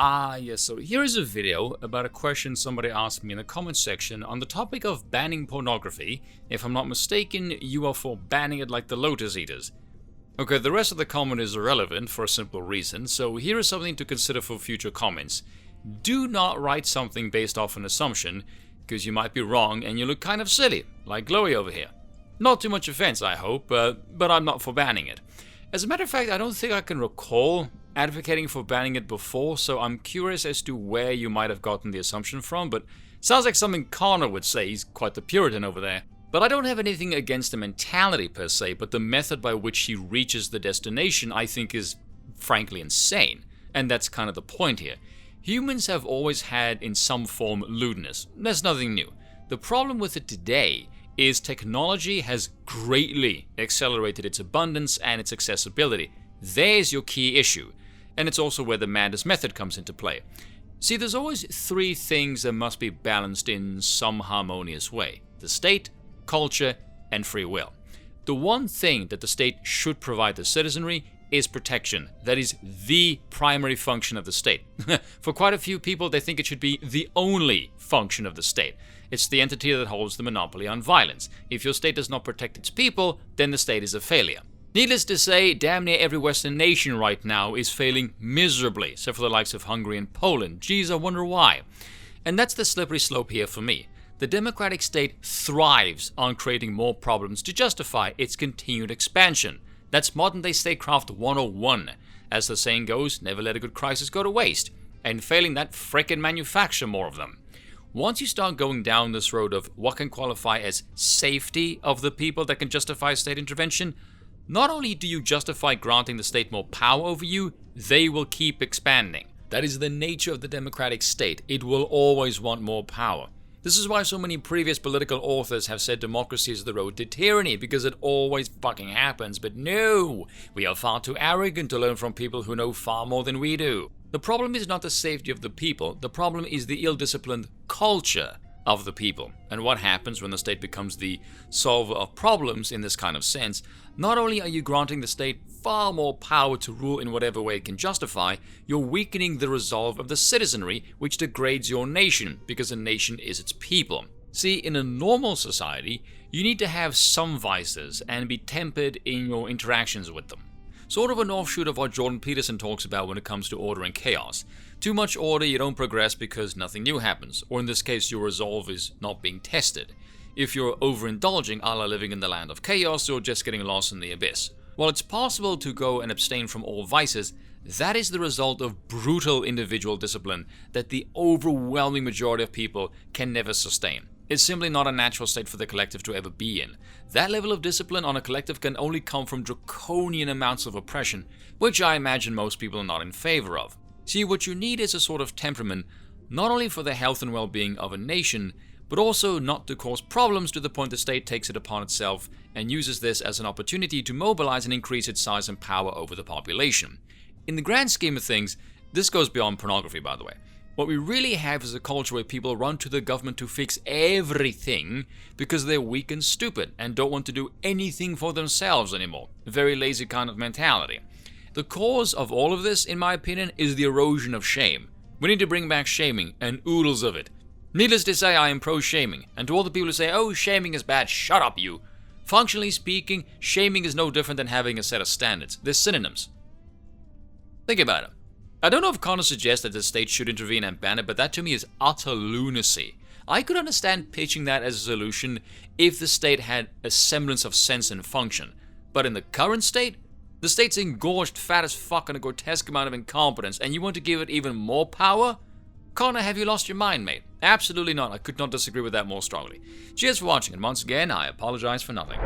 Yes, so here is a video about a question somebody asked me in the comment section on the topic of banning pornography. If I'm not mistaken, you are for banning it like the Lotus eaters. Okay, the rest of the comment is irrelevant for a simple reason, so here is something to consider for future comments. Do not write something based off an assumption, because you might be wrong and you look kind of silly, like Chloe over here. Not too much offense, I hope, but I'm not for banning it. As a matter of fact, I don't think I can recall advocating for banning it before, so I'm curious as to where you might have gotten the assumption from, but sounds like something Connor would say. He's quite the Puritan over there. But I don't have anything against the mentality per se, but the method by which he reaches the destination I think is frankly insane. And that's kind of the point here. Humans have always had in some form lewdness. That's nothing new. The problem with it today is technology has greatly accelerated its abundance and its accessibility. There's your key issue. And it's also where the madness method comes into play. See, there's always three things that must be balanced in some harmonious way: the state, culture, and free will. The one thing that the state should provide the citizenry is protection. That is the primary function of the state. For quite a few people, they think it should be the only function of the state. It's the entity that holds the monopoly on violence. If your state does not protect its people, then the state is a failure. Needless to say, damn near every Western nation right now is failing miserably, except for the likes of Hungary and Poland. Geez, I wonder why. And that's the slippery slope here for me. The democratic state thrives on creating more problems to justify its continued expansion. That's modern-day statecraft 101. As the saying goes, never let a good crisis go to waste. And failing that, frickin' manufacture more of them. Once you start going down this road of what can qualify as safety of the people that can justify state intervention, not only do you justify granting the state more power over you, they will keep expanding. That is the nature of the democratic state. It will always want more power. This is why so many previous political authors have said democracy is the road to tyranny, because it always fucking happens. But no, we are far too arrogant to learn from people who know far more than we do. The problem is not the safety of the people, the problem is the ill-disciplined culture of the people. And what happens when the state becomes the solver of problems in this kind of sense? Not only are you granting the state far more power to rule in whatever way it can justify, you're weakening the resolve of the citizenry, which degrades your nation, because a nation is its people. See, in a normal society, you need to have some vices and be tempered in your interactions with them. Sort of an offshoot of what Jordan Peterson talks about when it comes to order and chaos. Too much order, you don't progress because nothing new happens, or in this case, your resolve is not being tested. If you're overindulging, a la living in the land of chaos, you're just getting lost in the abyss. While it's possible to go and abstain from all vices, that is the result of brutal individual discipline that the overwhelming majority of people can never sustain. It's simply not a natural state for the collective to ever be in. That level of discipline on a collective can only come from draconian amounts of oppression, which I imagine most people are not in favor of. See, what you need is a sort of temperament, not only for the health and well-being of a nation, but also not to cause problems to the point the state takes it upon itself and uses this as an opportunity to mobilize and increase its size and power over the population. In the grand scheme of things, this goes beyond pornography, by the way. What we really have is a culture where people run to the government to fix everything because they're weak and stupid and don't want to do anything for themselves anymore. A very lazy kind of mentality. The cause of all of this, in my opinion, is the erosion of shame. We need to bring back shaming and oodles of it. Needless to say, I am pro-shaming, and to all the people who say, oh, shaming is bad, shut up you. Functionally speaking, shaming is no different than having a set of standards. They're synonyms. Think about it. I don't know if Connor suggests that the state should intervene and ban it, but that to me is utter lunacy. I could understand pitching that as a solution if the state had a semblance of sense and function. But in the current state, the state's engorged fat as fuck on a grotesque amount of incompetence, and you want to give it even more power? Connor, have you lost your mind, mate? Absolutely not. I could not disagree with that more strongly. Cheers for watching, and once again, I apologize for nothing.